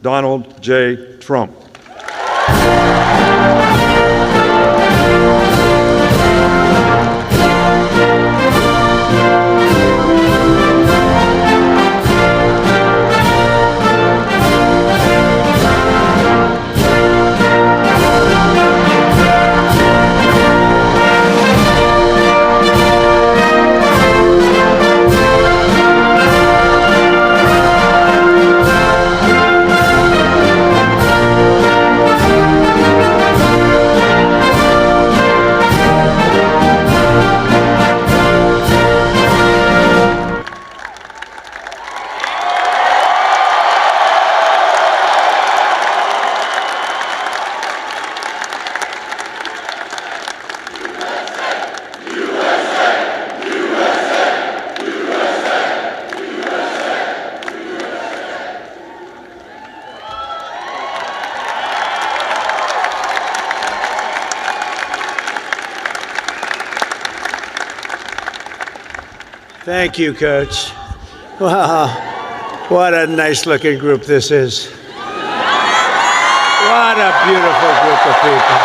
Donald J. Trump. Thank you, Coach. Wow, what a nice-looking group this is. What a beautiful group of people.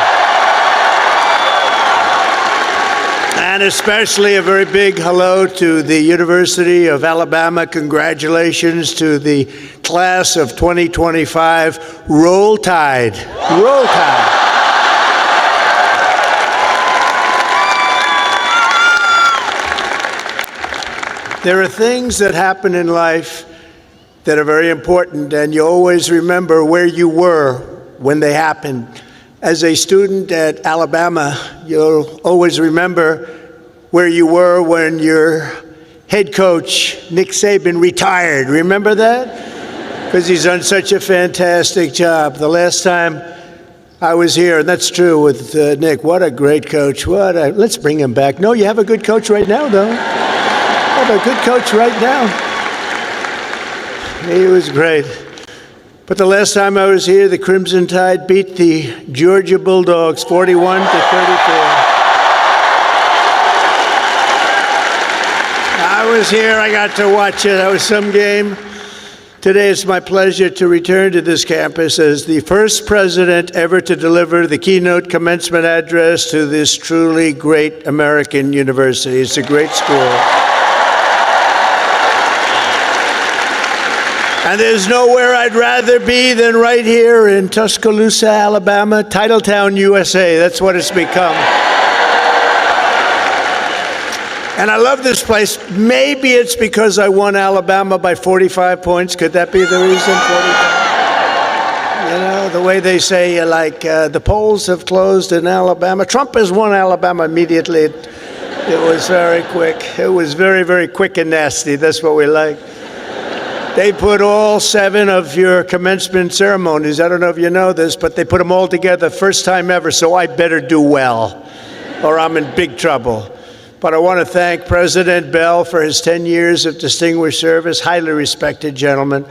And especially a very big hello to the University of Alabama. Congratulations to the class of 2025. Roll Tide. Roll Tide. There are things that happen in life that are very important, and you always remember where you were when they happened. As a student at Alabama, you'll always remember where you were when your head coach, Nick Saban, retired. Remember that? Because he's done such a fantastic job. The last time I was here, and that's true with Nick, what a great coach. Let's bring him back. No, you have a good coach right now, though. You have a good coach right now. He was great. But the last time I was here, the Crimson Tide beat the Georgia Bulldogs 41 to 34. I was here, I got to watch it. That was some game. Today it's my pleasure to return to this campus as the first president ever to deliver the keynote commencement address to this truly great American university. It's a great school. And there's nowhere I'd rather be than right here in Tuscaloosa, Alabama, Titletown, USA. That's what it's become. And I love this place. Maybe it's because I won Alabama by 45 points. Could that be the reason? 45? You know, the way they say, the polls have closed in Alabama. Trump has won Alabama immediately. It was very quick. It was very, very quick and nasty. That's what we like. They put all 7 of your commencement ceremonies, I don't know if you know this, but they put them all together first time ever, so I better do well, or I'm in big trouble. But I want to thank President Bell for his 10 years of distinguished service, highly respected gentleman,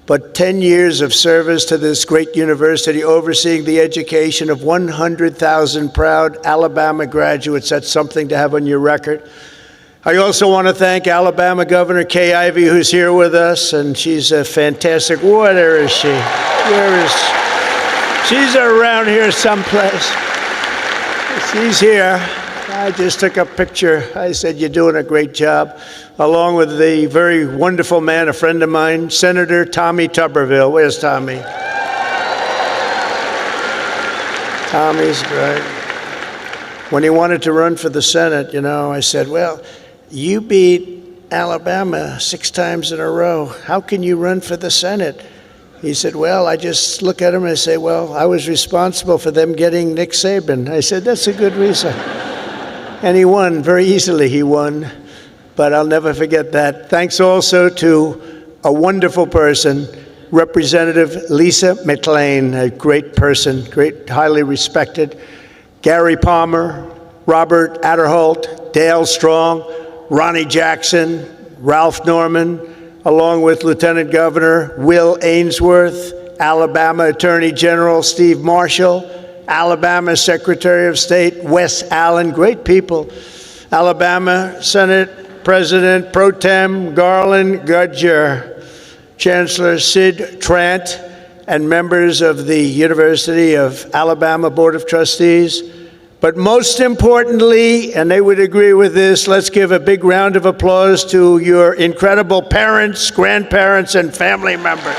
but 10 years of service to this great university, overseeing the education of 100,000 proud Alabama graduates. That's something to have on your record. I also want to thank Alabama Governor Kay Ivey, who's here with us, and she's a fantastic. Where is she? Where is she? She's around here someplace. She's here. I just took a picture. I said, you're doing a great job, along with the very wonderful man, a friend of mine, Senator Tommy Tuberville. Where's Tommy? Tommy's great. When he wanted to run for the Senate, I said, well, you beat Alabama 6 times in a row. How can you run for the Senate? He said, well, I just look at him and I say, well, I was responsible for them getting Nick Saban. I said, that's a good reason. And he won, very easily he won, but I'll never forget that. Thanks also to a wonderful person, Representative Lisa McLean, a great person, great, highly respected. Gary Palmer, Robert Adderholt, Dale Strong, Ronnie Jackson, Ralph Norman, along with Lieutenant Governor Will Ainsworth, Alabama Attorney General Steve Marshall, Alabama Secretary of State Wes Allen, great people, Alabama Senate President Pro Tem Garland Gudger, Chancellor Sid Trant, and members of the University of Alabama Board of Trustees. But most importantly, and they would agree with this, let's give a big round of applause to your incredible parents, grandparents, and family members.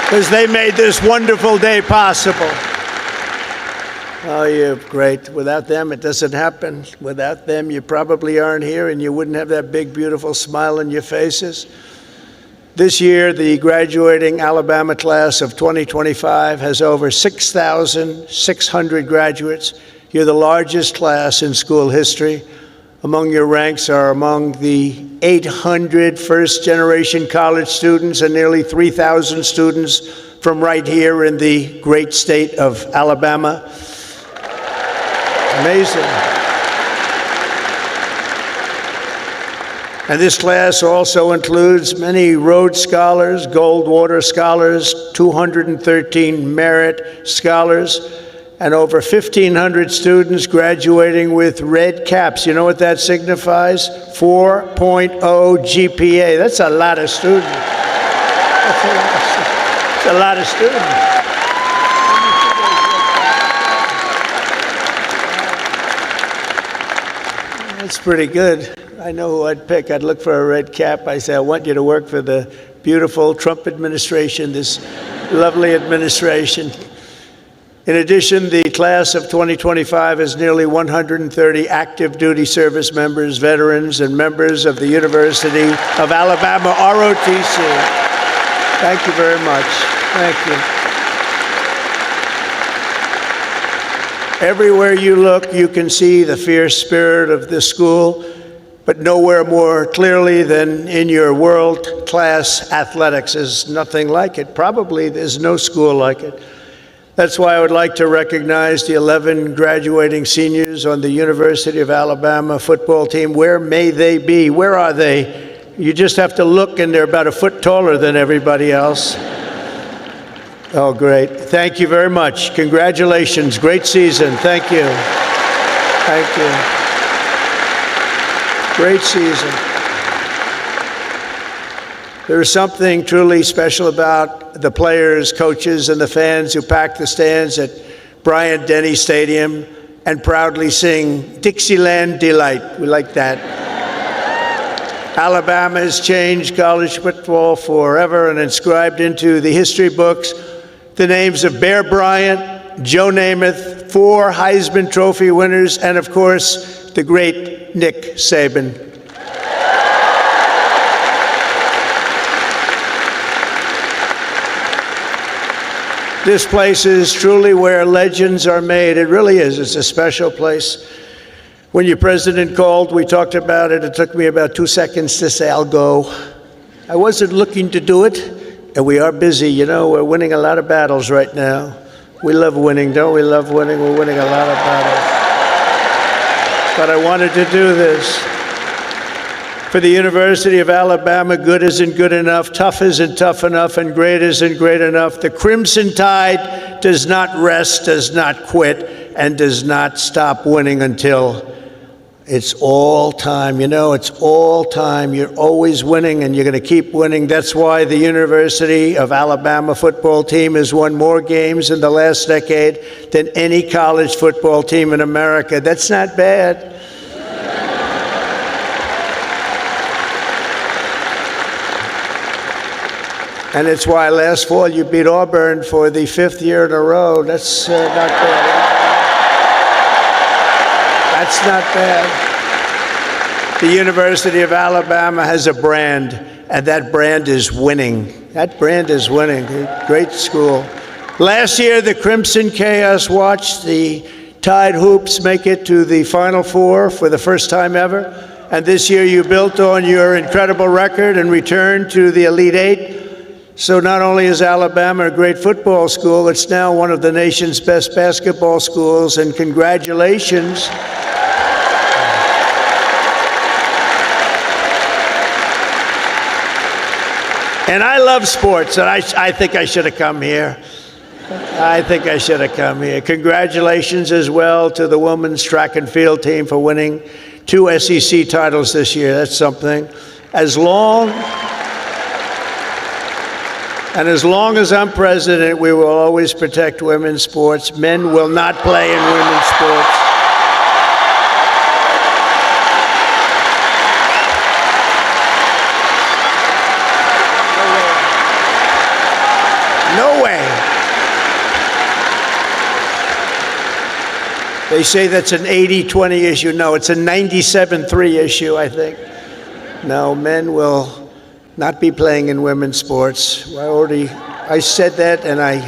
Because they made this wonderful day possible. Oh, you're great. Without them, it doesn't happen. Without them, you probably aren't here, and you wouldn't have that big, beautiful smile on your faces. This year, the graduating Alabama class of 2025 has over 6,600 graduates. You're the largest class in school history. Among your ranks are among the 800 first-generation college students and nearly 3,000 students from right here in the great state of Alabama. Amazing. And this class also includes many Rhodes Scholars, Goldwater Scholars, 213 Merit Scholars, and over 1,500 students graduating with red caps. You know what that signifies? 4.0 GPA. That's a lot of students. That's a lot of students. That's pretty good. I know who I'd pick. I'd look for a red cap. I say, I want you to work for the beautiful Trump administration, this lovely administration. In addition, the class of 2025 has nearly 130 active duty service members, veterans, and members of the University of Alabama, ROTC. Thank you very much. Thank you. Everywhere you look, you can see the fierce spirit of this school, but nowhere more clearly than in your world-class athletics. There's nothing like it. Probably there's no school like it. That's why I would like to recognize the 11 graduating seniors on the University of Alabama football team. Where may they be? Where are they? You just have to look, and they're about a foot taller than everybody else. Oh, great. Thank you very much. Congratulations. Great season. Thank you. Thank you. Great season. There is something truly special about the players, coaches, and the fans who pack the stands at Bryant-Denny Stadium and proudly sing Dixieland Delight. We like that. Alabama has changed college football forever and inscribed into the history books the names of Bear Bryant, Joe Namath, 4 Heisman Trophy winners, and of course, the great Nick Saban. This place is truly where legends are made. It really is. It's a special place. When your president called, we talked about it. It took me about 2 seconds to say, I'll go. I wasn't looking to do it. And we are busy, you know, we're winning a lot of battles right now. We love winning, don't we love winning? We're winning a lot of battles. But I wanted to do this. For the University of Alabama, good isn't good enough, tough isn't tough enough, and great isn't great enough. The Crimson Tide does not rest, does not quit, and does not stop winning until it's all time. You know, it's all time. You're always winning, and you're going to keep winning. That's why the University of Alabama football team has won more games in the last decade than any college football team in America. That's not bad. And it's why last fall you beat Auburn for the 5th year in a row. That's not bad. That's not bad. The University of Alabama has a brand, and that brand is winning. That brand is winning. Great school. Last year, the Crimson Chaos watched the Tide Hoops make it to the Final Four for the first time ever. And this year, you built on your incredible record and returned to the Elite Eight. So not only is Alabama a great football school, it's now one of the nation's best basketball schools, and congratulations. And I love sports, and I think I should have come here. I think I should have come here. Congratulations as well to the women's track and field team for winning 2 SEC titles this year. That's something. As long as I'm president, we will always protect women's sports. Men will not play in women's sports. No way. They say that's an 80-20 issue. No, it's a 97-3 issue, I think. No, men will not be playing in women's sports. I said that, and I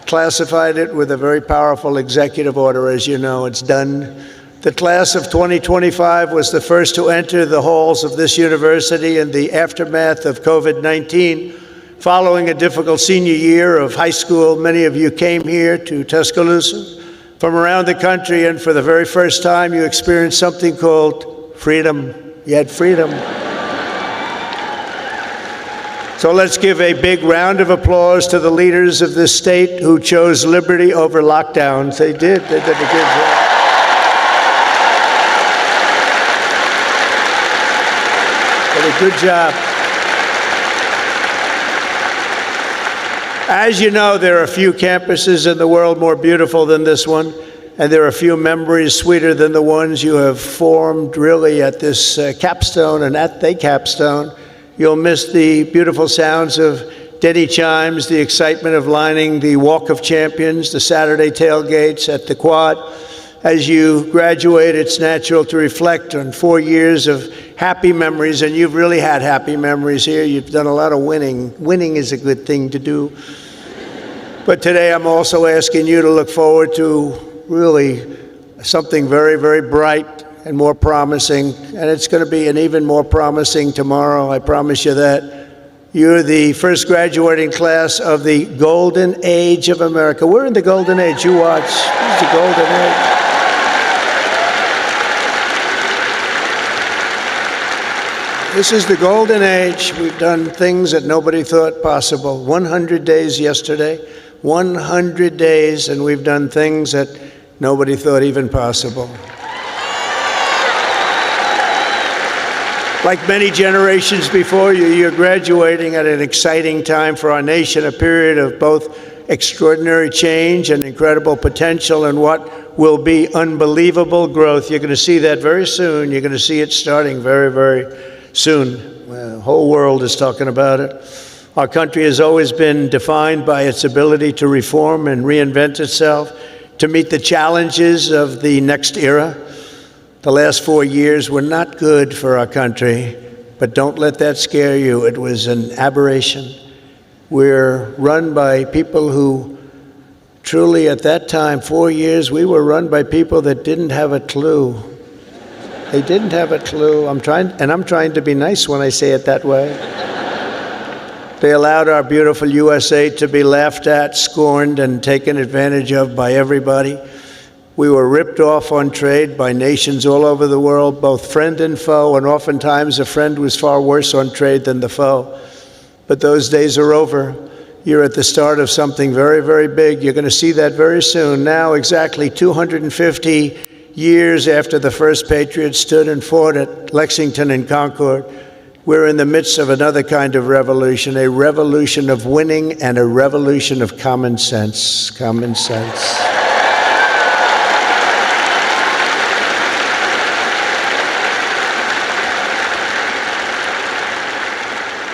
classified it with a very powerful executive order, as you know. It's done. The class of 2025 was the first to enter the halls of this university in the aftermath of COVID-19. Following a difficult senior year of high school, many of you came here to Tuscaloosa from around the country, and for the very first time, you experienced something called freedom. You had freedom. So let's give a big round of applause to the leaders of this state who chose liberty over lockdowns. They did a good job. Did a good job. As you know, there are a few campuses in the world more beautiful than this one, and there are a few memories sweeter than the ones you have formed really at this capstone and at the capstone. You'll miss the beautiful sounds of Denny chimes, the excitement of lining the Walk of Champions, the Saturday tailgates at the Quad. As you graduate, it's natural to reflect on 4 years of happy memories, and you've really had happy memories here. You've done a lot of winning. Winning is a good thing to do. But today I'm also asking you to look forward to really something very, very bright and more promising, and it's going to be an even more promising tomorrow, I promise you that. You're the first graduating class of the golden age of America. We're in the golden age. You watch. This is the golden age. This is the golden age. We've done things that nobody thought possible. 100 days yesterday, 100 days, and we've done things that nobody thought even possible. Like many generations before you, you're graduating at an exciting time for our nation, a period of both extraordinary change and incredible potential and what will be unbelievable growth. You're going to see that very soon. You're going to see it starting very, very soon. The whole world is talking about it. Our country has always been defined by its ability to reform and reinvent itself to meet the challenges of the next era. The last 4 years were not good for our country, but don't let that scare you. It was an aberration. We're run by people who truly at that time, 4 years, we were run by people that didn't have a clue. They didn't have a clue. I'm trying to be nice when I say it that way. They allowed our beautiful USA to be laughed at, scorned, and taken advantage of by everybody. We were ripped off on trade by nations all over the world, both friend and foe, and oftentimes a friend was far worse on trade than the foe. But those days are over. You're at the start of something very, very big. You're going to see that very soon. Now, exactly 250 years after the first Patriots stood and fought at Lexington and Concord, we're in the midst of another kind of revolution, a revolution of winning and a revolution of common sense. Common sense.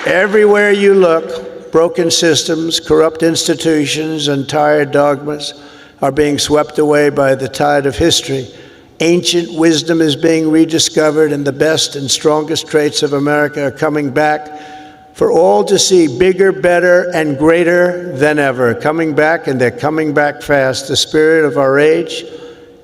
Everywhere you look, broken systems, corrupt institutions, and tired dogmas are being swept away by the tide of history. Ancient wisdom is being rediscovered, and the best and strongest traits of America are coming back for all to see, bigger, better, and greater than ever. Coming back, and they're coming back fast. The spirit of our age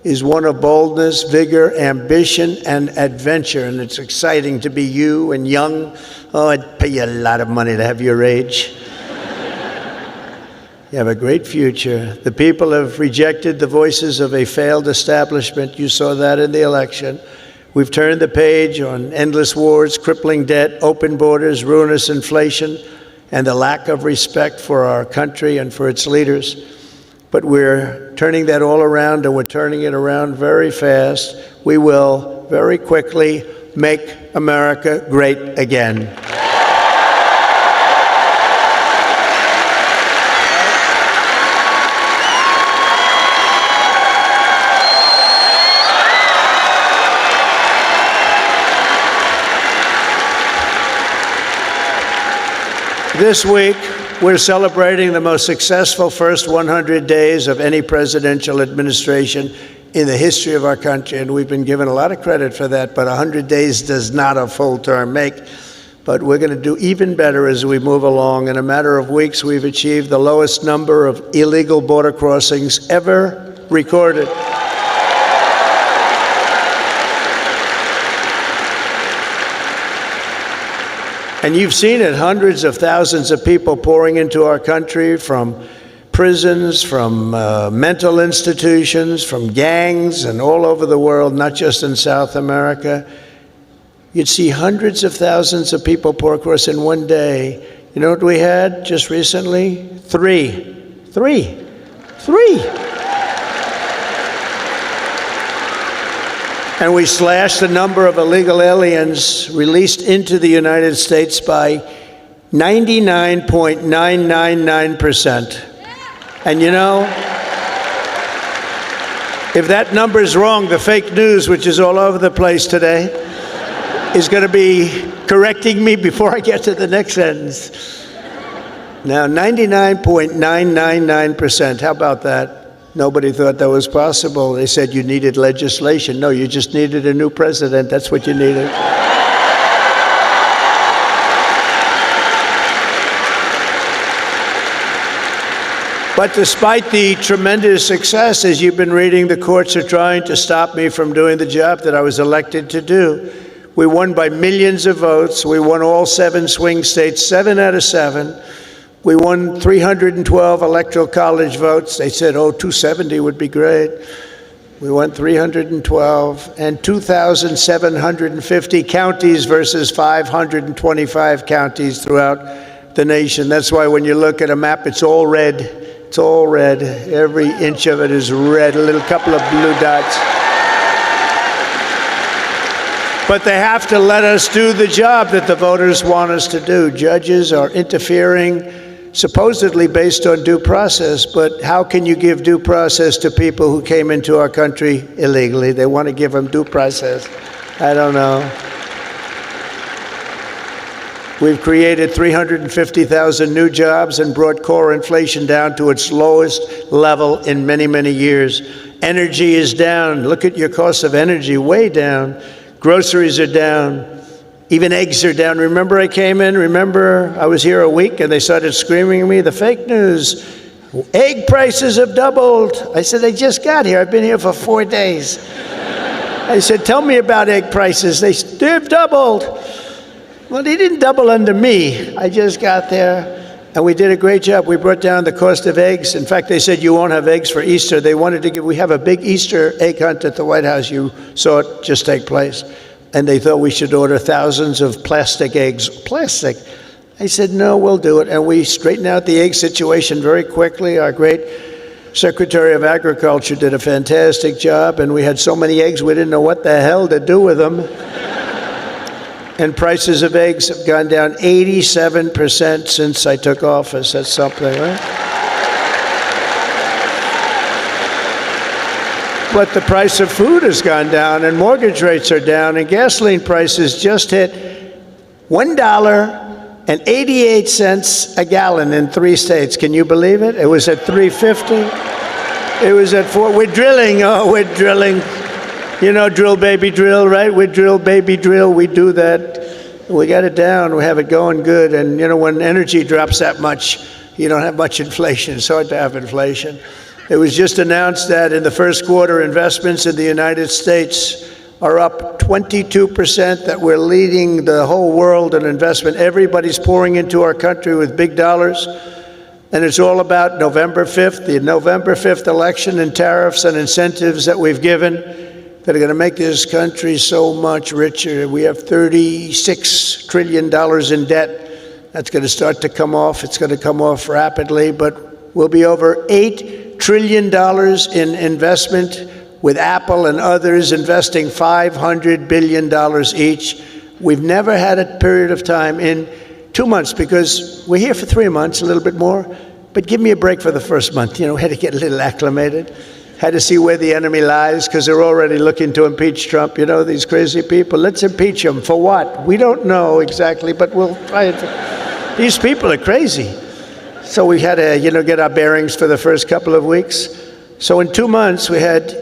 is one of boldness, vigor, ambition, and adventure. And it's exciting to be you and young. Oh, I'd pay you a lot of money to have your age. You have a great future. The people have rejected the voices of a failed establishment. You saw that in the election. We've turned the page on endless wars, crippling debt, open borders, ruinous inflation, and the lack of respect for our country and for its leaders. But we're turning that all around, and we're turning it around very fast. We will very quickly Make America Great Again. This week, we're celebrating the most successful first 100 days of any presidential administration in the history of our country, and we've been given a lot of credit for that, but 100 days does not a full term make. But we're going to do even better as we move along. In a matter of weeks, we've achieved the lowest number of illegal border crossings ever recorded. And you've seen it, hundreds of thousands of people pouring into our country from prisons, from mental institutions, from gangs, and all over the world, not just in South America. You'd see hundreds of thousands of people pour across in one day. You know what we had just recently? Three. And we slashed the number of illegal aliens released into the United States by 99.999%. And you know, if that number is wrong, the fake news, which is all over the place today, is going to be correcting me before I get to the next sentence. Now, 99.999%, how about that? Nobody thought that was possible. They said you needed legislation. No, you just needed a new president. That's what you needed. But despite the tremendous success, as you've been reading, the courts are trying to stop me from doing the job that I was elected to do. We won by millions of votes. We won all 7 swing states, 7 out of 7. We won 312 electoral college votes. They said, 270 would be great. We won 312, and 2,750 counties versus 525 counties throughout the nation. That's why when you look at a map, it's all red. It's all red. Every inch of it is red, a little couple of blue dots. But they have to let us do the job that the voters want us to do. Judges are interfering, supposedly based on due process, but how can you give due process to people who came into our country illegally? They want to give them due process. I don't know. We've created 350,000 new jobs and brought core inflation down to its lowest level in many, many years. Energy is down. Look at your cost of energy, way down. Groceries are down. Even eggs are down. Remember I came in, I was here a week and they started screaming at me, the fake news, egg prices have doubled. I said, I just got here. I've been here for 4 days. I said, tell me about egg prices. They've doubled. Well, they didn't double under me. I just got there and we did a great job. We brought down the cost of eggs. In fact, they said you won't have eggs for Easter. We have a big Easter egg hunt at the White House. You saw it just take place. And they thought we should order thousands of plastic eggs. Plastic. I said, no, we'll do it. And we straightened out the egg situation very quickly. Our great Secretary of Agriculture did a fantastic job, and we had so many eggs we didn't know what the hell to do with them. And prices of eggs have gone down 87% since I took office. That's something, right? But the price of food has gone down, and mortgage rates are down, and gasoline prices just hit $1.88 a gallon in 3 states. Can you believe it? It was at $3.50. It was at $4. We're drilling. We're drilling. You know, drill, baby, drill, right? We drill, baby, drill. We do that. We got it down. We have it going good. And, you know, when energy drops that much, you don't have much inflation. It's hard to have inflation. It was just announced that in the first quarter, investments in the United States are up 22%, that we're leading the whole world in investment. Everybody's pouring into our country with big dollars. And it's all about November 5th, the November 5th election, and tariffs and incentives that we've given that are going to make this country so much richer. We have $36 trillion in debt. That's going to start to come off. It's going to come off rapidly, but we'll be over $8 trillion in investment with Apple and others investing $500 billion each. We've never had a period of time in 2 months, because we're here for 3 months, a little bit more, but give me a break for the first month. Had to get a little acclimated, had to see where the enemy lies, because they're already looking to impeach Trump. These crazy people. Let's impeach him. For what? We don't know exactly, but we'll try it. These people are crazy. So we had to, get our bearings for the first couple of weeks. So in 2 months, we had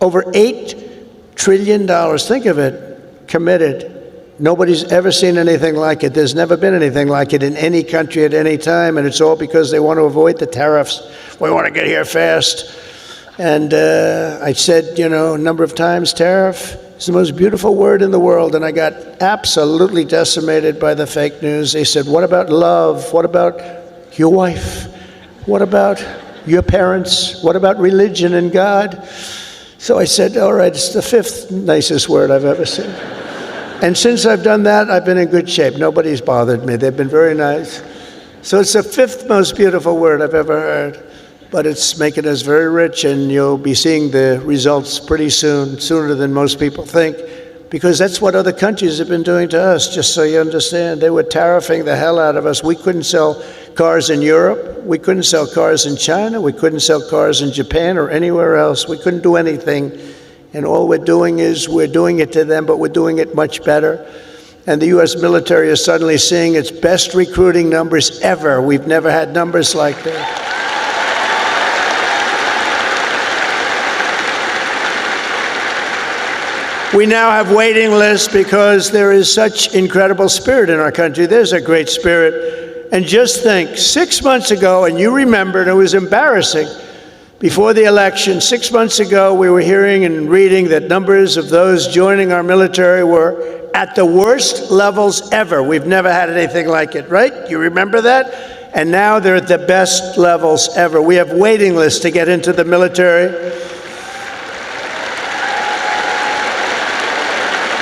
over $8 trillion, think of it, committed. Nobody's ever seen anything like it. There's never been anything like it in any country at any time, and it's all because they want to avoid the tariffs. We want to get here fast. And I said, a number of times, tariff is the most beautiful word in the world, and I got absolutely decimated by the fake news. They said, what about love? What about your wife? What about your parents? What about religion and God? So I said, all right, it's the 5th nicest word I've ever seen. And since I've done that, I've been in good shape. Nobody's bothered me. They've been very nice. So it's the 5th most beautiful word I've ever heard. But it's making us very rich, and you'll be seeing the results pretty soon, sooner than most people think, because that's what other countries have been doing to us, just so you understand. They were tariffing the hell out of us. We couldn't sell cars in Europe. We couldn't sell cars in China. We couldn't sell cars in Japan or anywhere else. We couldn't do anything. And all we're doing is we're doing it to them, but we're doing it much better. And the U.S. military is suddenly seeing its best recruiting numbers ever. We've never had numbers like that. We now have waiting lists because there is such incredible spirit in our country. There's a great spirit. And just think, 6 months ago, and you remember, and it was embarrassing, before the election, 6 months ago, we were hearing and reading that numbers of those joining our military were at the worst levels ever. We've never had anything like it, right? You remember that? And now they're at the best levels ever. We have waiting lists to get into the military.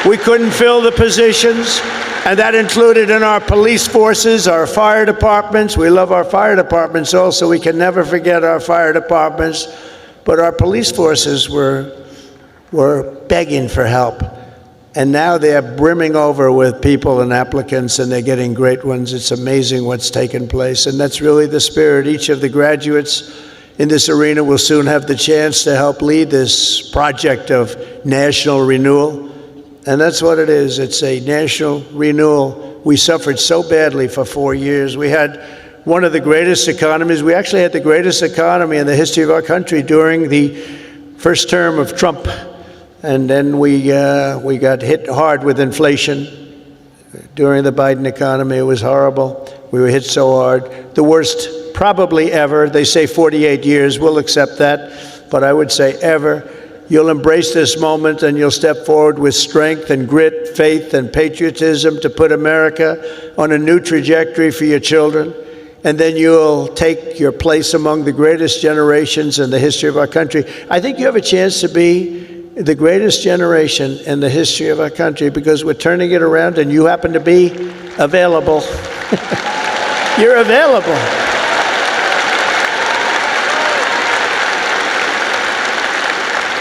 We couldn't fill the positions, and that included in our police forces, our fire departments. We love our fire departments also. We can never forget our fire departments. But our police forces were begging for help. And now they're brimming over with people and applicants, and they're getting great ones. It's amazing what's taken place, and that's really the spirit. Each of the graduates in this arena will soon have the chance to help lead this project of national renewal. And that's what it is. It's a national renewal. We suffered so badly for 4 years. We had one of the greatest economies. We actually had the greatest economy in the history of our country during the first term of Trump. And then we got hit hard with inflation. During the Biden economy, it was horrible. We were hit so hard. The worst probably ever. They say 48 years. We'll accept that. But I would say ever. You'll embrace this moment, and you'll step forward with strength and grit, faith and patriotism to put America on a new trajectory for your children. And then you'll take your place among the greatest generations in the history of our country. I think you have a chance to be the greatest generation in the history of our country, because we're turning it around, and you happen to be available. You're available.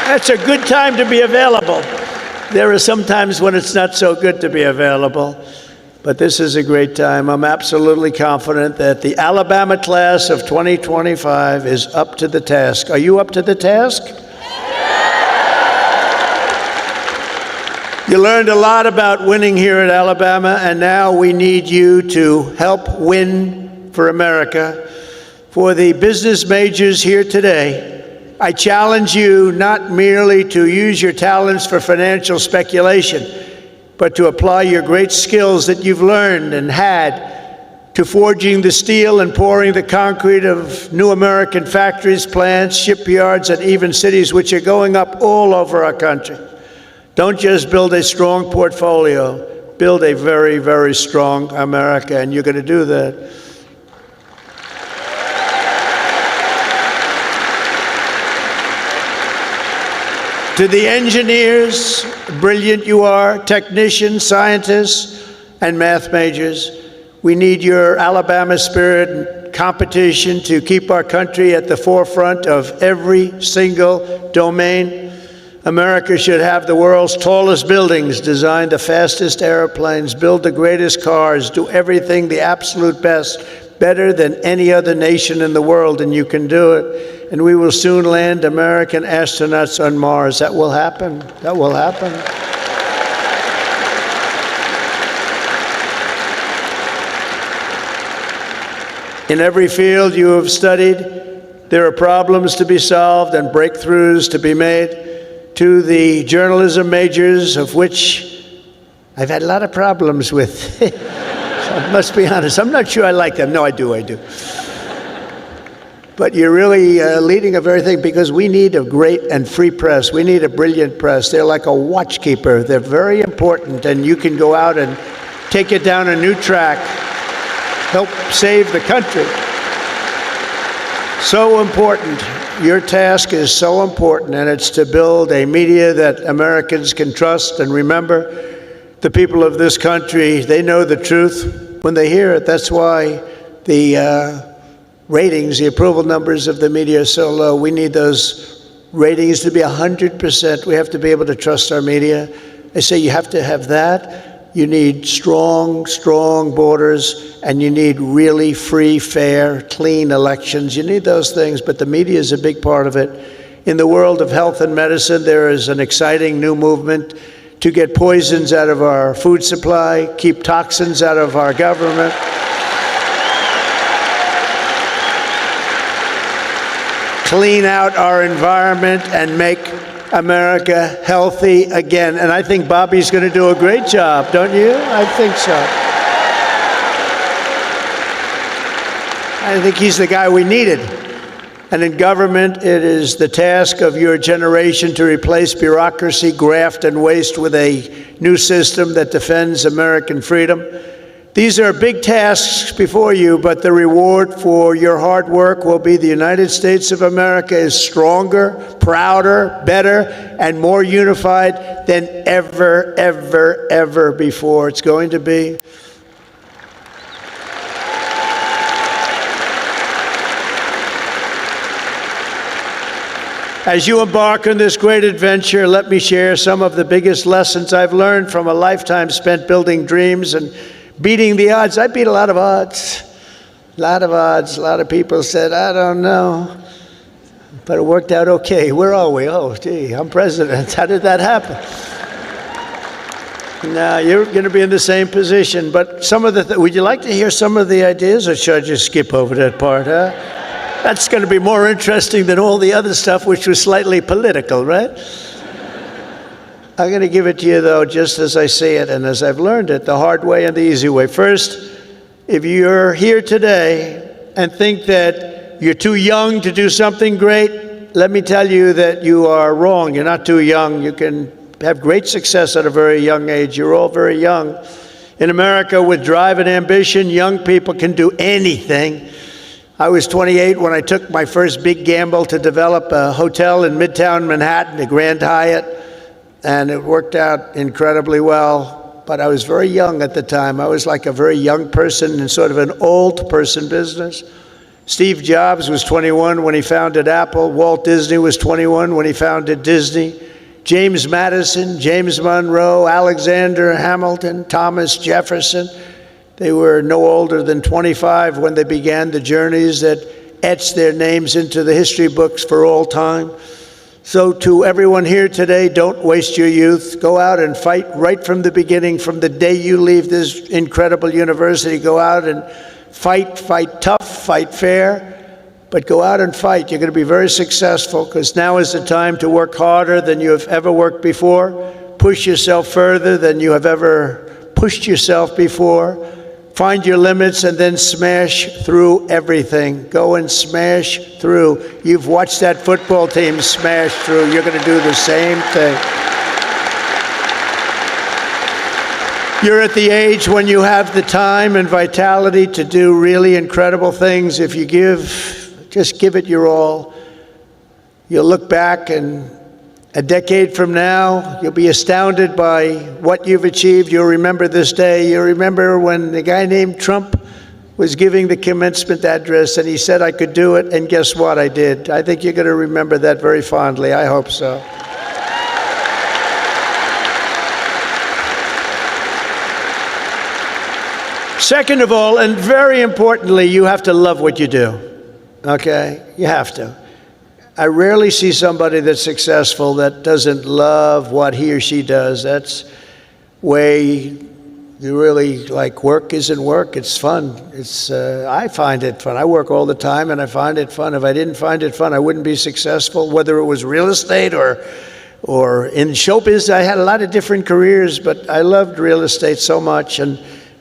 That's a good time to be available. There are some times when it's not so good to be available, but this is a great time. I'm absolutely confident that the Alabama class of 2025 is up to the task. Are you up to the task? You learned a lot about winning here at Alabama, and now we need you to help win for America. For the business majors here today, I challenge you not merely to use your talents for financial speculation, but to apply your great skills that you've learned and had to forging the steel and pouring the concrete of new American factories, plants, shipyards, and even cities which are going up all over our country. Don't just build a strong portfolio, build a very, very strong America, and you're going to do that. To the engineers, brilliant you are, technicians, scientists, and math majors, we need your Alabama spirit and competition to keep our country at the forefront of every single domain. America should have the world's tallest buildings, design the fastest airplanes, build the greatest cars, do everything the absolute best, better than any other nation in the world, and you can do it. And we will soon land American astronauts on Mars. That will happen. That will happen. In every field you have studied, there are problems to be solved and breakthroughs to be made. To the journalism majors, of which I've had a lot of problems with. So I must be honest, I'm not sure I like them. No, I do. But you're really leading a very thing, because we need a great and free press. We need a brilliant press. They're like a watchkeeper. They're very important, and you can go out and take it down a new track, help save the country. So important. Your task is so important, and it's to build a media that Americans can trust. And remember, the people of this country, they know the truth when they hear it. That's why the ratings, the approval numbers of the media are so low. We need those ratings to be 100%. We have to be able to trust our media. I say you have to have that. You need strong borders, and you need really free, fair, clean elections. You need those things, but the media is a big part of it. In the world of health and medicine, there is an exciting new movement to get poisons out of our food supply, keep toxins out of our government. Clean out our environment and make America healthy again. And I think Bobby's going to do a great job, don't you? I think so. I think he's the guy we needed. And in government, it is the task of your generation to replace bureaucracy, graft, and waste with a new system that defends American freedom. These are big tasks before you, but the reward for your hard work will be the United States of America is stronger, prouder, better, and more unified than ever before. It's going to be. As you embark on this great adventure, let me share some of the biggest lessons I've learned from a lifetime spent building dreams and beating the odds. I beat a lot of odds. A lot of odds. A lot of people said, I don't know. But it worked out okay. Where are we? Oh, gee, I'm president. How did that happen? Now, you're going to be in the same position. But some of the, would you like to hear some of the ideas, or should I just skip over that part, huh? That's going to be more interesting than all the other stuff, which was slightly political, right? I'm going to give it to you, though, just as I see it and as I've learned it, the hard way and the easy way. First, if you're here today and think that you're too young to do something great, let me tell you that you are wrong. You're not too young. You can have great success at a very young age. You're all very young. In America, with drive and ambition, young people can do anything. I was 28 when I took my first big gamble to develop a hotel in Midtown Manhattan, the Grand Hyatt. And it worked out incredibly well, but I was very young at the time. I was like a very young person in sort of an old person business. Steve Jobs was 21 when he founded Apple. Walt Disney was 21 when he founded Disney. James Madison, James Monroe, Alexander Hamilton, Thomas Jefferson, they were no older than 25 when they began the journeys that etched their names into the history books for all time. So to everyone here today, don't waste your youth. Go out and fight right from the beginning, from the day you leave this incredible university. Go out and fight tough, fight fair, but go out and fight. You're going to be very successful, because now is the time to work harder than you have ever worked before. Push yourself further than you have ever pushed yourself before. Find your limits and then smash through everything. Go and smash through. You've watched that football team smash through. You're going to do the same thing. You're at the age when you have the time and vitality to do really incredible things. If you just give it your all. You'll look back, and a decade from now, you'll be astounded by what you've achieved. You'll remember this day. You'll remember when the guy named Trump was giving the commencement address, and he said I could do it, and guess what? I did. I think you're going to remember that very fondly. I hope so. Second of all, and very importantly, you have to love what you do. Okay? You have to. I rarely see somebody that's successful that doesn't love what he or she does. That's way you really like work isn't work. It's fun. I find it fun. I work all the time and I find it fun. If I didn't find it fun, I wouldn't be successful, whether it was real estate or in showbiz. I had a lot of different careers, but I loved real estate so much, and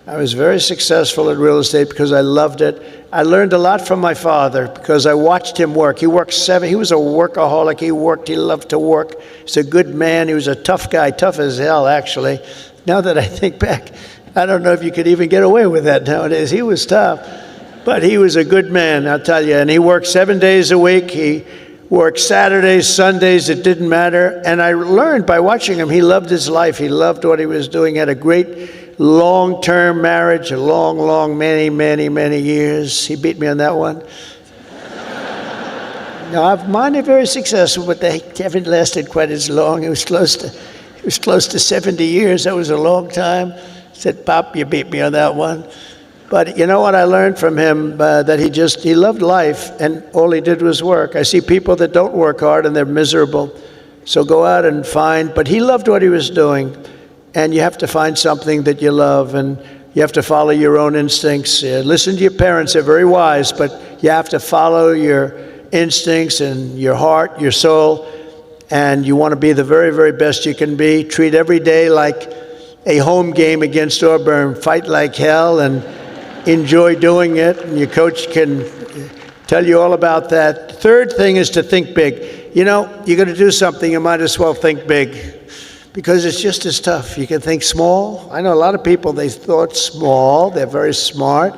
I was very successful at real estate because I loved it. I learned a lot from my father because I watched him work. He worked he was a workaholic. He loved to work. He's a good man. He was a tough guy, tough as hell, actually. Now that I think back, I don't know if you could even get away with that nowadays. He was tough, but he was a good man, I'll tell you. And he worked 7 days a week. He worked Saturdays, Sundays, it didn't matter. And I learned by watching him, he loved his life. He loved what he was doing. He had a great long-term marriage, a long, many years. He beat me on that one. No, mine are very successful, but they haven't lasted quite as long. It was close to 70 years. That was a long time. I said, Pop, you beat me on that one. But you know what I learned from him? That he loved life, and all he did was work. I see people that don't work hard and they're miserable. So go out and find, but he loved what he was doing. And you have to find something that you love, and you have to follow your own instincts. Listen to your parents, they're very wise, but you have to follow your instincts and your heart, your soul, and you want to be the very best you can be. Treat every day like a home game against Auburn. Fight like hell and enjoy doing it, and your coach can tell you all about that. Third thing is to think big. You know, you're going to do something, you might as well think big, because it's just as tough. You can think small. I know a lot of people, they thought small. They're very smart.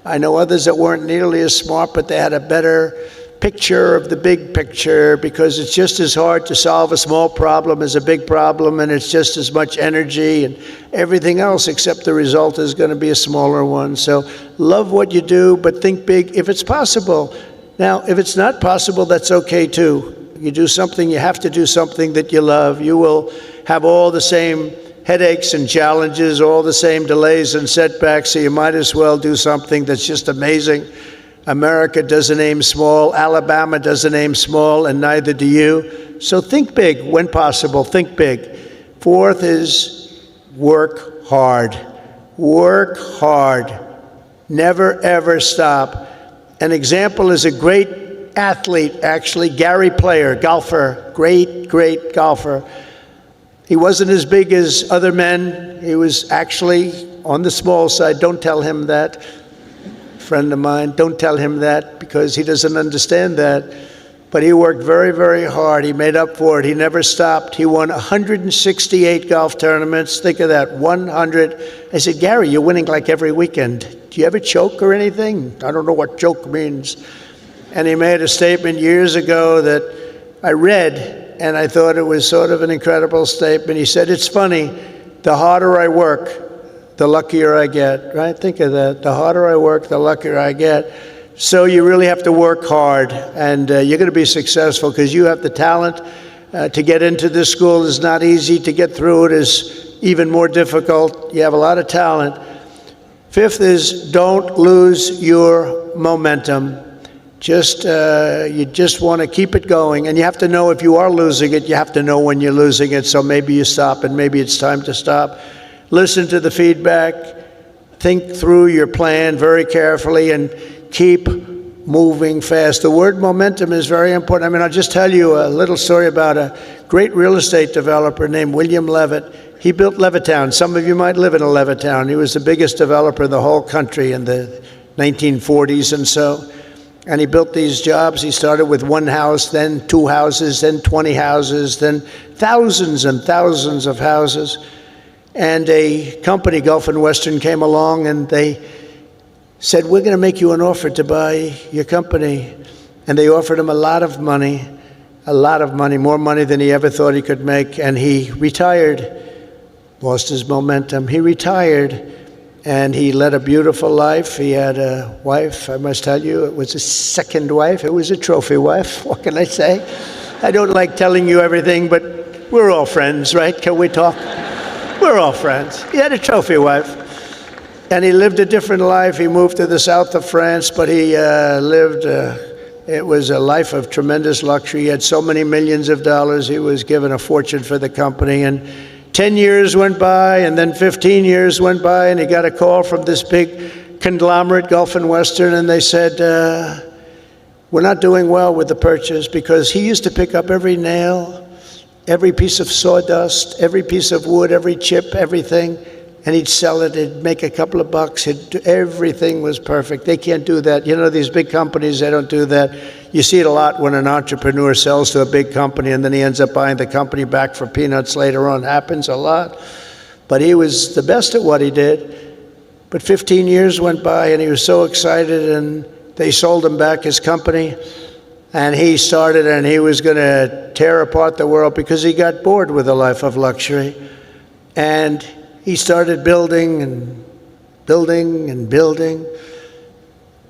I know others that weren't nearly as smart, but they had a better picture of the big picture, because it's just as hard to solve a small problem as a big problem, and it's just as much energy and everything else, except the result is going to be a smaller one. So love what you do, but think big if it's possible. Now, if it's not possible, that's okay too. You do something, you have to do something that you love. You will have all the same headaches and challenges, all the same delays and setbacks, so you might as well do something that's just amazing. America doesn't aim small, Alabama doesn't aim small, and neither do you. So think big when possible, think big. Fourth is work hard. Work hard. Never, ever stop. An example is a great athlete, actually, Gary Player, golfer, great golfer. He wasn't as big as other men. He was actually on the small side. Don't tell him that. Friend of mine, don't tell him that, because he doesn't understand that. But he worked very hard. He made up for it. He never stopped. He won 168 golf tournaments. Think of that, 100. I said, Gary, you're winning like every weekend. Do you ever choke or anything? I don't know what choke means. And he made a statement years ago that I read, and I thought it was sort of an incredible statement. He said, it's funny, the harder I work, the luckier I get, right? Think of that. The harder I work, the luckier I get. So you really have to work hard, and you're going to be successful because you have the talent. To get into this school is not easy. To get through it is even more difficult. You have a lot of talent. Fifth is don't lose your momentum. You just want to keep it going, and you have to know if you are losing it, you have to know when you're losing it, so maybe you stop, and maybe it's time to stop. Listen to the feedback, think through your plan very carefully, and keep moving fast. The word momentum is very important. I mean, I'll just tell you a little story about a great real estate developer named William Levitt. He built Levittown. Some of you might live in a Levittown. He was the biggest developer in the whole country in the 1940s and so. And he built these jobs. He started with one house, then 2 houses, then 20 houses, then thousands and thousands of houses. And a company, Gulf and Western, came along and they said, we're going to make you an offer to buy your company. And they offered him a lot of money, more money than he ever thought he could make. And he retired, lost his momentum. He retired, and he led a beautiful life. He had a wife, I must tell you, it was a second wife. It was a trophy wife, what can I say? I don't like telling you everything, but we're all friends, right? Can we talk? We're all friends. He had a trophy wife. And he lived a different life. He moved to the south of France, but he lived, it was a life of tremendous luxury. He had so many millions of dollars. He was given a fortune for the company. And 10 years went by, and then 15 years went by, and he got a call from this big conglomerate, Gulf and Western, and they said, we're not doing well with the purchase, because he used to pick up every nail, every piece of sawdust, every piece of wood, every chip, everything, and he'd sell it. He'd make a couple of bucks. Everything was perfect. They can't do that. You know, these big companies, they don't do that. You see it a lot when an entrepreneur sells to a big company and then he ends up buying the company back for peanuts later on. Happens a lot. But he was the best at what he did. But 15 years went by and he was so excited, and they sold him back his company. And he started, and he was going to tear apart the world because he got bored with a life of luxury. And he started building and building and building,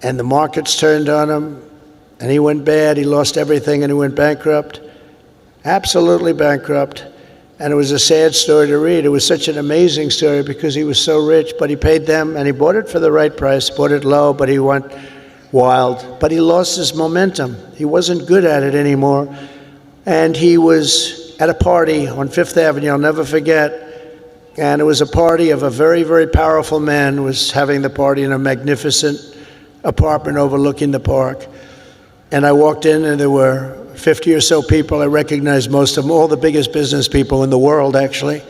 and the markets turned on him, and he went bad. He lost everything, and he went bankrupt, absolutely bankrupt. And it was a sad story to read. It was such an amazing story because he was so rich, but he paid them, and he bought it for the right price, bought it low, but he went wild. But he lost his momentum. He wasn't good at it anymore. And he was at a party on Fifth Avenue, I'll never forget. And it was a party of a very, very powerful man who was having the party in a magnificent apartment overlooking the park. And I walked in, and there were 50 or so people. I recognized most of them, all the biggest business people in the world, actually.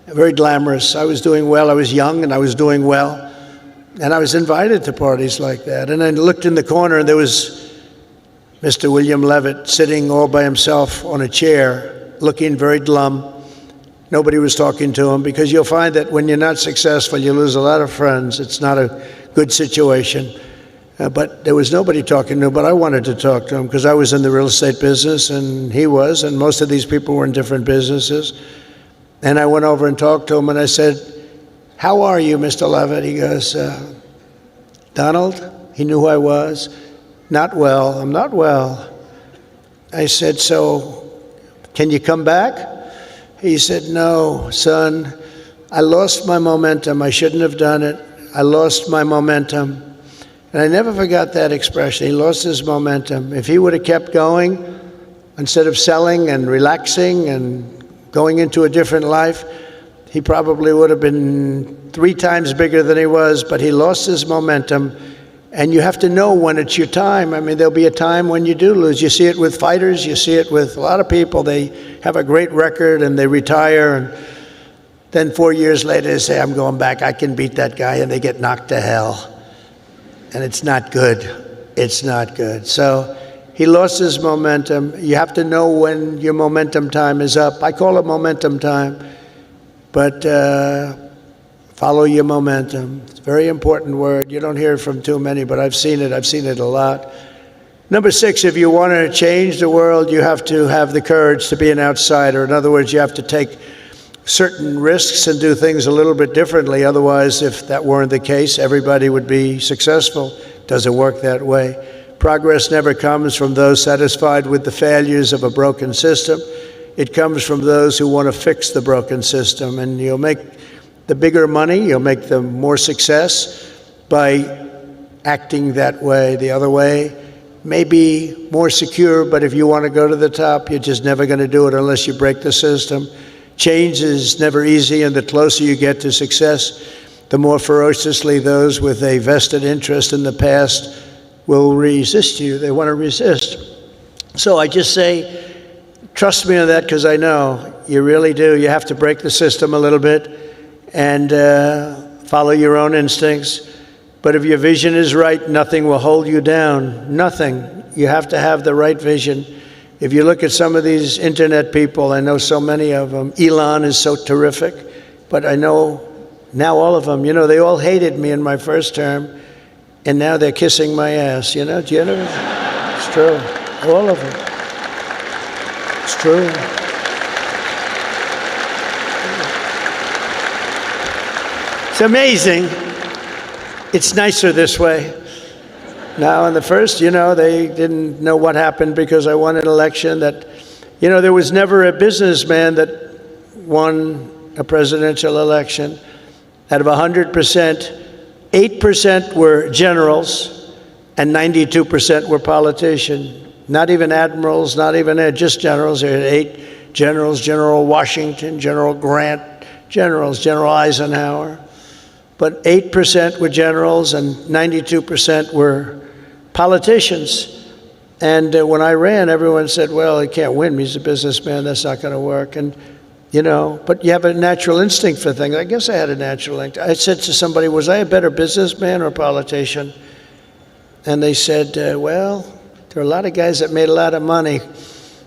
Very glamorous. I was doing well. I was young, and I was doing well. And I was invited to parties like that. And I looked in the corner, and there was Mr. William Levitt sitting all by himself on a chair, looking very glum. Nobody was talking to him, because you'll find that when you're not successful, you lose a lot of friends. It's not a good situation. But there was nobody talking to him, but I wanted to talk to him because I was in the real estate business, and he was, and most of these people were in different businesses. And I went over and talked to him, and I said, "How are you, Mr. Levitt?" He goes, "Donald," he knew who I was, "not well, I'm not well." I said, "So, can you come back?" He said, "No, son, I lost my momentum. I shouldn't have done it. I lost my momentum." And I never forgot that expression. He lost his momentum. If he would have kept going, instead of selling and relaxing and going into a different life, he probably would have been 3 times bigger than he was, but he lost his momentum. And you have to know when it's your time. I mean, there'll be a time when you do lose. You see it with fighters. You see it with a lot of people. They have a great record and they retire, and then 4 years later they say, "I'm going back. I can beat that guy," and they get knocked to hell. And it's not good. It's not good. So he lost his momentum. You have to know when your momentum time is up. I call it momentum time. But follow your momentum. It's a very important word. You don't hear it from too many, but I've seen it. I've seen it a lot. Number 6, if you want to change the world, you have to have the courage to be an outsider. In other words, you have to take certain risks and do things a little bit differently. Otherwise, if that weren't the case, everybody would be successful. It doesn't work that way. Progress never comes from those satisfied with the failures of a broken system. It comes from those who want to fix the broken system. And you'll make the bigger money, you'll make the more success by acting that way. The other way may be more secure, but if you want to go to the top, you're just never going to do it unless you break the system. Change is never easy, and the closer you get to success, the more ferociously those with a vested interest in the past will resist you. They want to resist. So I just say, trust me on that, because I know you really do. You have to break the system a little bit and follow your own instincts. But if your vision is right, nothing will hold you down. Nothing. You have to have the right vision. If you look at some of these internet people, I know so many of them. Elon is so terrific, but I know now all of them, you know, they all hated me in my first term, and now they're kissing my ass, you know? Do you know? It's true. All of them. It's true. It's amazing. It's nicer this way. Now, in the first, you know, they didn't know what happened because I won an election that, you know, there was never a businessman that won a presidential election. Out of 100% 8% were generals, and 92% were politicians. Not even admirals, not even just generals. There were 8 generals: General Washington, General Grant, generals, General Eisenhower. But 8% were generals and 92% were politicians. And when I ran, everyone said, well, he can't win. He's a businessman. That's not going to work. And, but you have a natural instinct for things. I guess I had a natural instinct. I said to somebody, was I a better businessman or politician? And they said, well, there are a lot of guys that made a lot of money,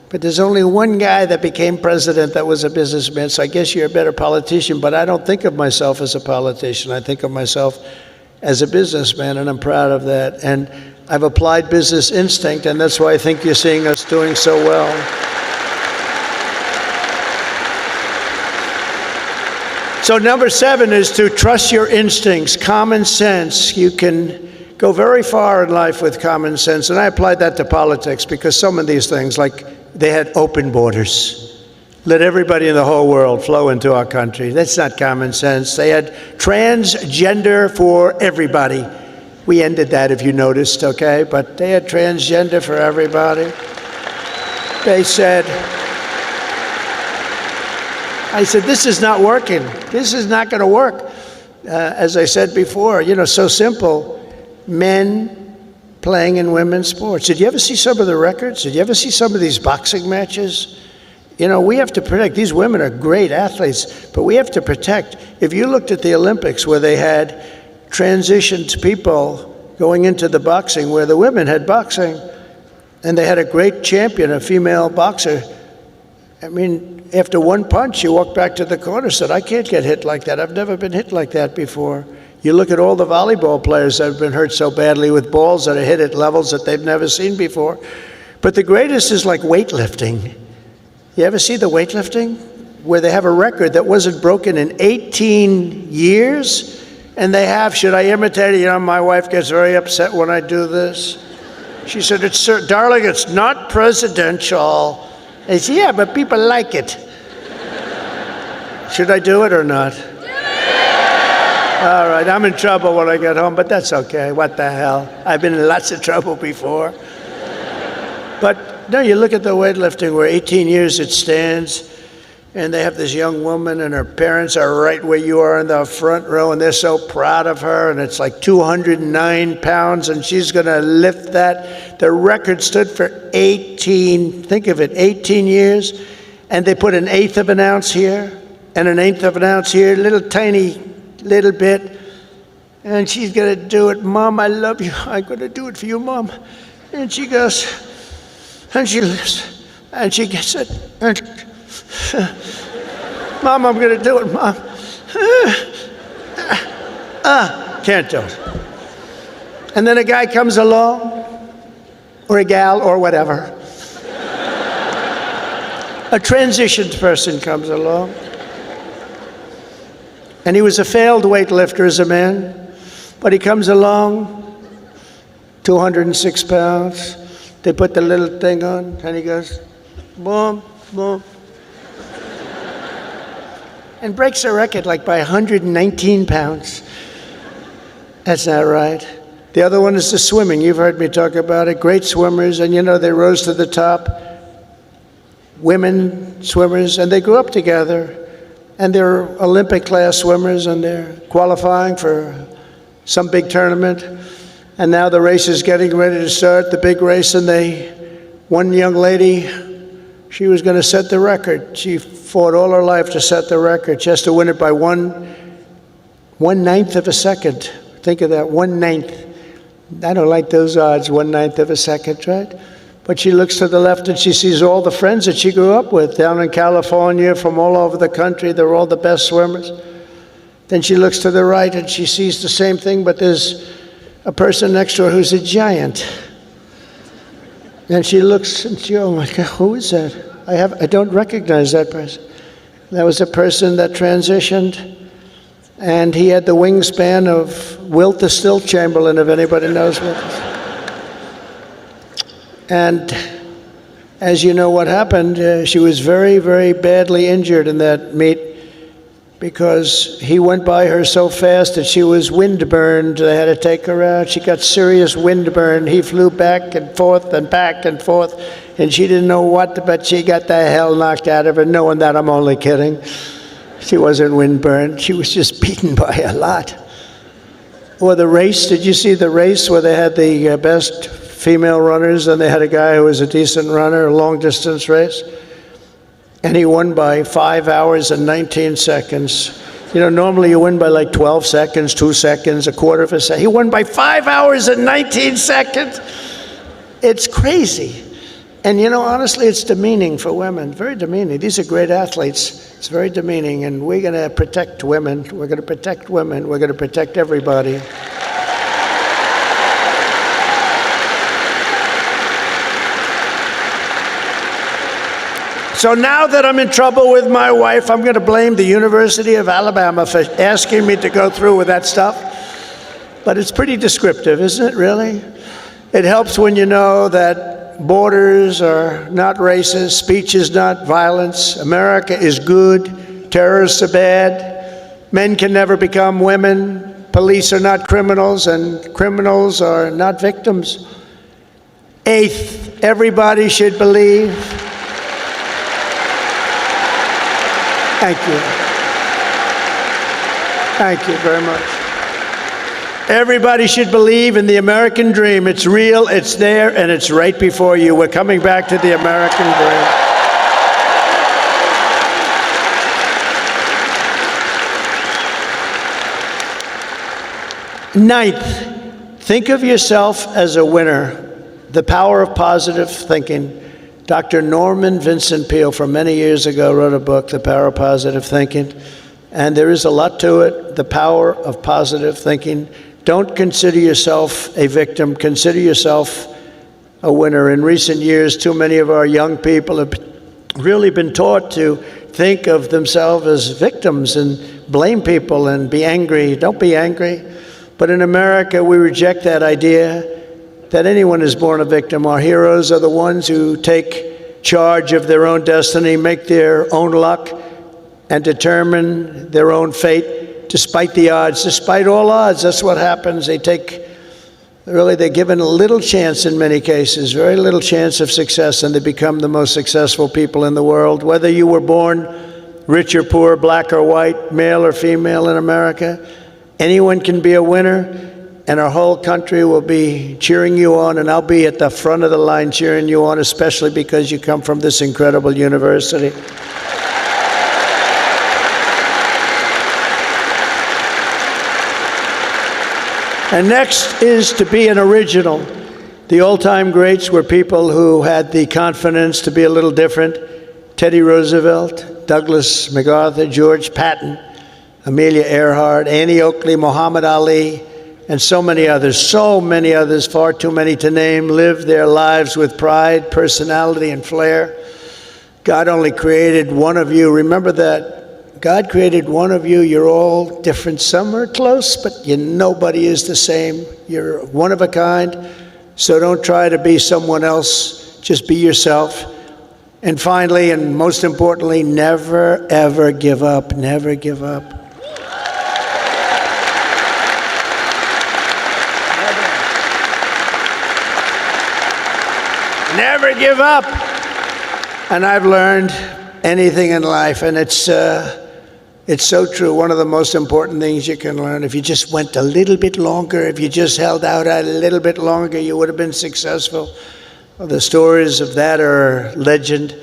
but there's only one guy that became president that was a businessman, so I guess you're a better politician. But I don't think of myself as a politician. I think of myself as a businessman, and I'm proud of that. And I've applied business instinct, and that's why I think you're seeing us doing so well. So number 7 is to trust your instincts, common sense. You can go very far in life with common sense, and I applied that to politics because some of these things, like they had open borders. Let everybody in the whole world flow into our country. That's not common sense. They had transgender for everybody. We ended that, if you noticed, okay? But they had transgender for everybody. They said, I said, this is not working. This is not going to work. As I said before, so simple. Men playing in women's sports. Did you ever see some of the records? Did you ever see some of these boxing matches? We have to protect. These women are great athletes, but we have to protect. If you looked at the Olympics where they had transitioned people going into the boxing, where the women had boxing, and they had a great champion, a female boxer. I mean, after one punch, she walked back to the corner and said, I can't get hit like that. I've never been hit like that before. You look at all the volleyball players that have been hurt so badly with balls that are hit at levels that they've never seen before. But the greatest is like weightlifting. You ever see the weightlifting? Where they have a record that wasn't broken in 18 years? And they have, should I imitate it? My wife gets very upset when I do this. She said, darling, it's not presidential. I said, yeah, but people like it. Should I do it or not? All right, I'm in trouble when I get home, but that's okay. What the hell? I've been in lots of trouble before. But no, you look at the weightlifting where 18 years it stands, and they have this young woman, and her parents are right where you are in the front row, and they're so proud of her, and it's like 209 pounds, and she's going to lift that. The record stood for 18, think of it, 18 years, and they put 1/8 of an ounce here, and 1/8 of an ounce here, little bit, and she's gonna do it. Mom, I love you. I'm gonna do it for you, Mom. And she goes, and she lifts, and she gets it. And, Mom, I'm gonna do it, Mom. Can't do it. And then a guy comes along, or a gal, or whatever. A transitioned person comes along. And he was a failed weightlifter as a man, but he comes along, 206 pounds. They put the little thing on, and he goes, boom, boom. And breaks the record like by 119 pounds. That's not right. The other one is the swimming. You've heard me talk about it. Great swimmers, and they rose to the top. Women swimmers, and they grew up together. And they're Olympic class swimmers, and they're qualifying for some big tournament. And now the race is getting ready to start, the big race, and one young lady, she was going to set the record. She fought all her life to set the record. She has to win it by 1/9 of a second. Think of that, 1/9. I don't like those odds, 1/9 of a second, right? But she looks to the left and she sees all the friends that she grew up with down in California, from all over the country. They're all the best swimmers. Then she looks to the right and she sees the same thing, but there's a person next to her who's a giant. And she looks and she, oh my God, who is that? I don't recognize that person. That was a person that transitioned, and he had the wingspan of Wilt the Stilt Chamberlain, if anybody knows Wilt. And as you know what happened, she was very, very badly injured in that meet. because he went by her so fast that she was windburned. They had to take her out. She got serious windburn. He flew back and forth, and she didn't know what, but she got the hell knocked out of her, knowing that I'm only kidding. She wasn't windburned. She was just beaten by a lot. Or the race, did you see the race where they had the best female runners and they had a guy who was a decent runner, a long distance race? And he won by 5 hours and 19 seconds. You know, normally you win by like 12 seconds, 2 seconds, a quarter of a second. He won by 5 hours and 19 seconds. It's crazy. And you know, honestly, it's demeaning for women, very demeaning. These are great athletes. It's very demeaning, and we're going to protect women. We're going to protect women. We're going to protect everybody. So now that I'm in trouble with my wife, I'm going to blame the University of Alabama for asking me to go through with that stuff. But it's pretty descriptive, isn't it, really? It helps when you know that borders are not racist, speech is not violence, America is good, terrorists are bad, men can never become women, police are not criminals, and criminals are not victims. Eighth, everybody should believe. Thank you. Thank you very much. Everybody should believe in the American dream. It's real, it's there, and it's right before you. We're coming back to the American dream. Ninth, think of yourself as a winner. The power of positive thinking. Dr. Norman Vincent Peale, from many years ago, wrote a book, The Power of Positive Thinking, and there is a lot to it, the power of positive thinking. Don't consider yourself a victim, consider yourself a winner. In recent years, too many of our young people have really been taught to think of themselves as victims and blame people and be angry. Don't be angry. But in America, we reject that idea that anyone is born a victim. Our heroes are the ones who take charge of their own destiny, make their own luck, and determine their own fate despite the odds, despite all odds. That's what happens. They're given a little chance in many cases, very little chance of success, and they become the most successful people in the world. Whether you were born rich or poor, black or white, male or female in America, anyone can be a winner. And our whole country will be cheering you on, and I'll be at the front of the line cheering you on, especially because you come from this incredible university. And next is to be an original. The all-time greats were people who had the confidence to be a little different. Teddy Roosevelt, Douglas MacArthur, George Patton, Amelia Earhart, Annie Oakley, Muhammad Ali, and so many others, far too many to name, lived their lives with pride, personality, and flair. God only created one of you. Remember that. God created one of you. You're all different. Some are close, but nobody is the same. You're one of a kind. So don't try to be someone else. Just be yourself. And finally, and most importantly, never, ever give up. Never give up. Never give up. And I've learned anything in life, and it's so true. One of the most important things you can learn, if you just went a little bit longer, if you just held out a little bit longer, you would have been successful. Well, the stories of that are legend.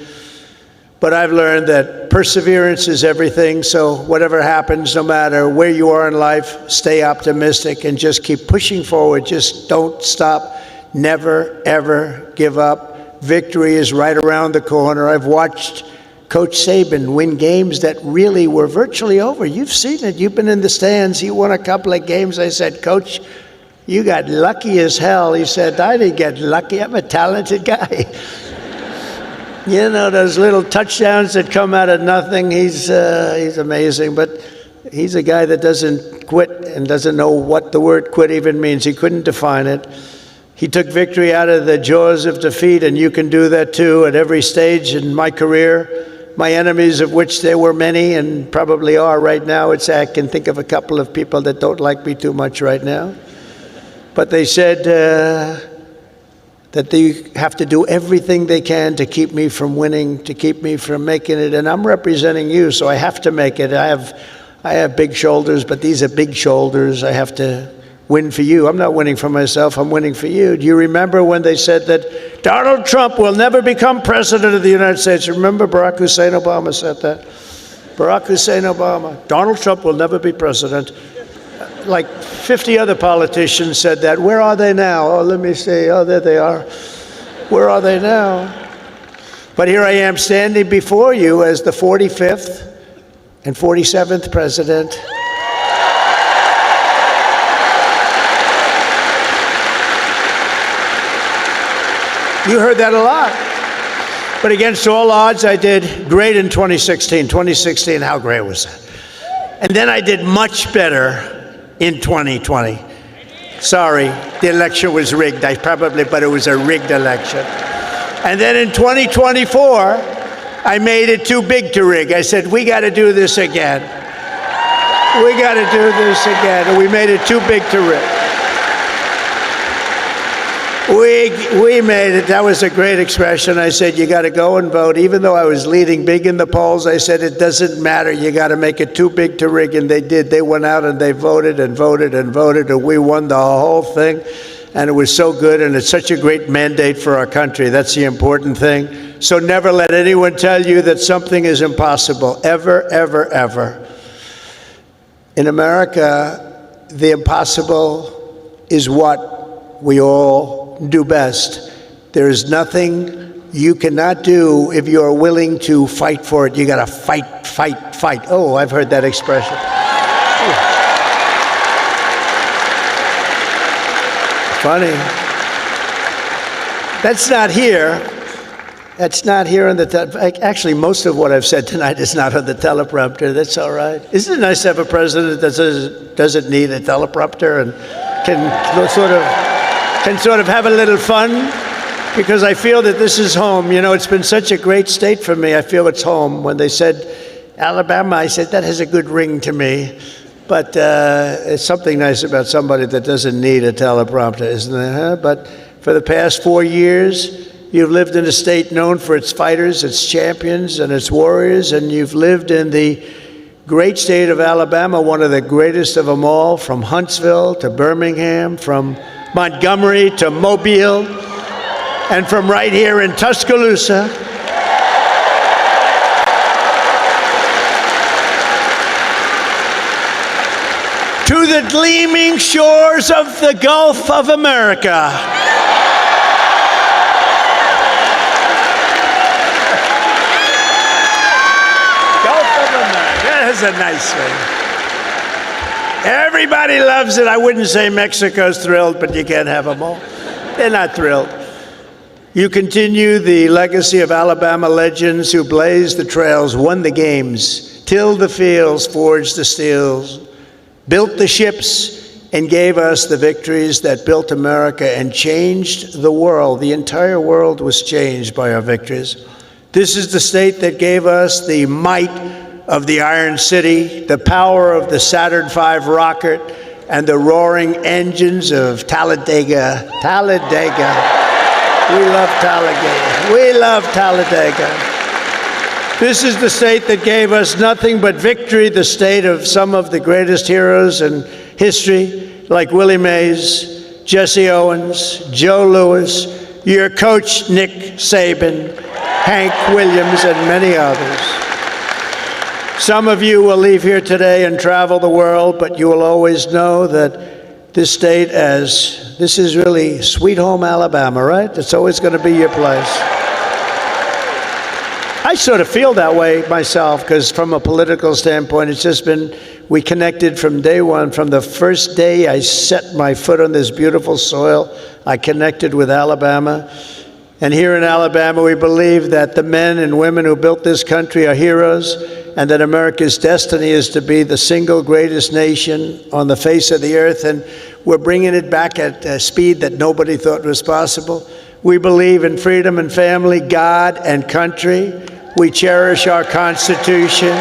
But I've learned that perseverance is everything, so whatever happens, no matter where you are in life, stay optimistic and just keep pushing forward. Just don't stop. Never, ever give up. Victory is right around the corner. I've watched Coach Saban win games that really were virtually over. You've seen it. You've been in the stands. He won a couple of games. I said, Coach, you got lucky as hell. He said, I didn't get lucky. I'm a talented guy. You know, those little touchdowns that come out of nothing. He's amazing. But he's a guy that doesn't quit and doesn't know what the word quit even means. He couldn't define it. He took victory out of the jaws of defeat, and you can do that too at every stage in my career. my enemies, of which there were many and probably are right now. I can think of a couple of people that don't like me too much right now. But they said that they have to do everything they can to keep me from winning, to keep me from making it. And I'm representing you, so I have to make it. I have big shoulders, but these are big shoulders. I have to win for you. I'm not winning for myself, I'm winning for you. Do you remember when they said that Donald Trump will never become president of the United States? Remember Barack Hussein Obama said that? Barack Hussein Obama, Donald Trump will never be president. Like 50 other politicians said that. Where are they now? Oh, let me see. Oh, there they are. Where are they now? But here I am standing before you as the 45th and 47th president. You heard that a lot. But against all odds, I did great in 2016. 2016, how great was that? And then I did much better in 2020. Sorry, the election was rigged. But it was a rigged election. And then in 2024, I made it too big to rig. I said, we got to do this again. We got to do this again. And we made it too big to rig. We made it. That was a great expression. I said, you got to go and vote. Even though I was leading big in the polls, I said, it doesn't matter. You got to make it too big to rig. And they did. They went out and they voted and voted and voted. And we won the whole thing. And it was so good. And it's such a great mandate for our country. That's the important thing. So never let anyone tell you that something is impossible. Ever, ever, ever. In America, the impossible is what we all do best. There is nothing you cannot do if you are willing to fight for it. You got to fight, fight, fight. Oh, I've heard that expression. Funny. That's not here. That's not here on the actually, most of what I've said tonight is not on the teleprompter. That's all right. Isn't it nice to have a president that doesn't need a teleprompter and can sort of have a little fun? Because I feel that this is home. You know, it's been such a great state for me. I feel it's home. When they said Alabama, I said, that has a good ring to me. But it's something nice about somebody that doesn't need a teleprompter, isn't there? Huh? But for the past 4 years, you've lived in a state known for its fighters, its champions, and its warriors, and you've lived in the great state of Alabama, one of the greatest of them all, from Huntsville to Birmingham, from Montgomery to Mobile, and from right here in Tuscaloosa. To the gleaming shores of the Gulf of America. Gulf of America. That is a nice thing. Everybody loves it. I wouldn't say Mexico's thrilled, but you can't have them all. They're not thrilled. You continue the legacy of Alabama legends who blazed the trails, won the games, tilled the fields, forged the steels, built the ships, and gave us the victories that built America and changed the world. The entire world was changed by our victories. This is the state that gave us the might of the Iron City, the power of the Saturn V rocket, and the roaring engines of Talladega. Talladega. We love Talladega. We love Talladega. This is the state that gave us nothing but victory, the state of some of the greatest heroes in history, like Willie Mays, Jesse Owens, Joe Louis, your coach, Nick Saban, Hank Williams, and many others. Some of you will leave here today and travel the world, but you will always know that this state, as this is really sweet home Alabama, right? It's always going to be your place. I sort of feel that way myself, because from a political standpoint, it's just been, we connected from day one. From the first day I set my foot on this beautiful soil, I connected with Alabama. And here in Alabama, we believe that the men and women who built this country are heroes, and that America's destiny is to be the single greatest nation on the face of the earth. And we're bringing it back at a speed that nobody thought was possible. We believe in freedom and family, God and country. we cherish our Constitution,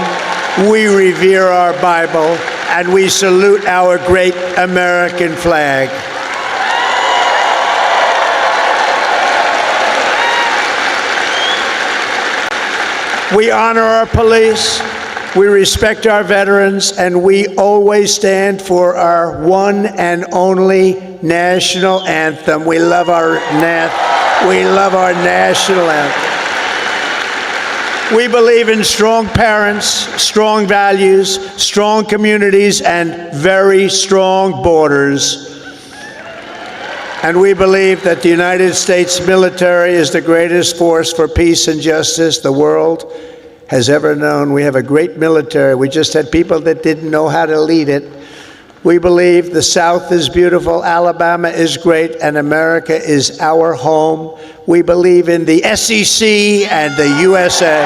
we revere our Bible, and we salute our great American flag. We honor our police, we respect our veterans, and we always stand for our one and only national anthem. We love our national anthem. We believe in strong parents, strong values, strong communities, and very strong borders. And we believe that the United States military is the greatest force for peace and justice the world has ever known. We have a great military. We just had people that didn't know how to lead it. We believe the South is beautiful, Alabama is great, and America is our home. We believe in the SEC and the USA.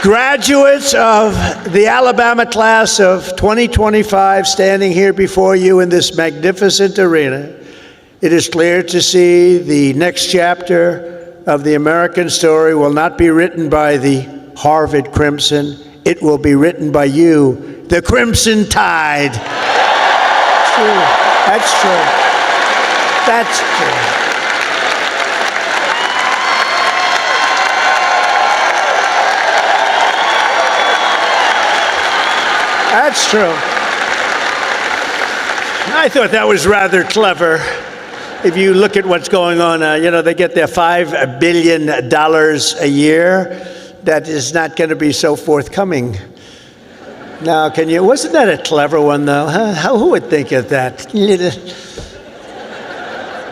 Graduates of the Alabama class of 2025 standing here before you in this magnificent arena, it is clear to see the next chapter of the American story will not be written by the Harvard Crimson. It will be written by you, the Crimson Tide. True. That's true. That's true. That's true. I thought that was rather clever. If you look at what's going on, they get their $5 billion a year. That is not going to be so forthcoming. Now, wasn't that a clever one, though? Huh? Who would think of that?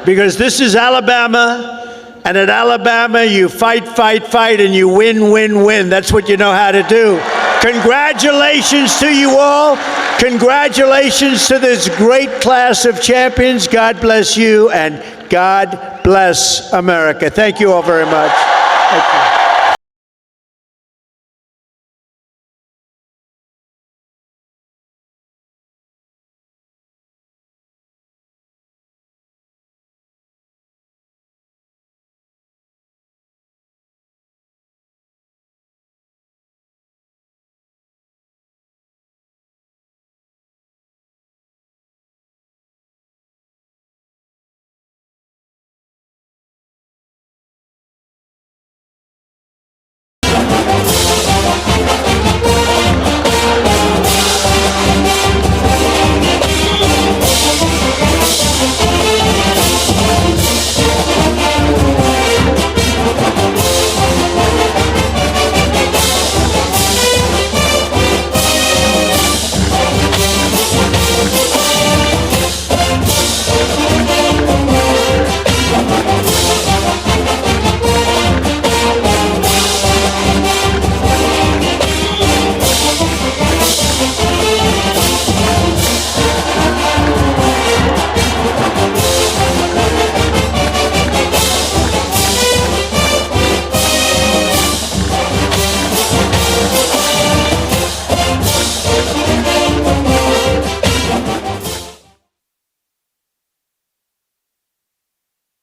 Because this is Alabama, and at Alabama, you fight, and you win. That's what you know how to do. Congratulations to you all. Congratulations to this great class of champions. God bless you, and God bless America. Thank you all very much. Thank you.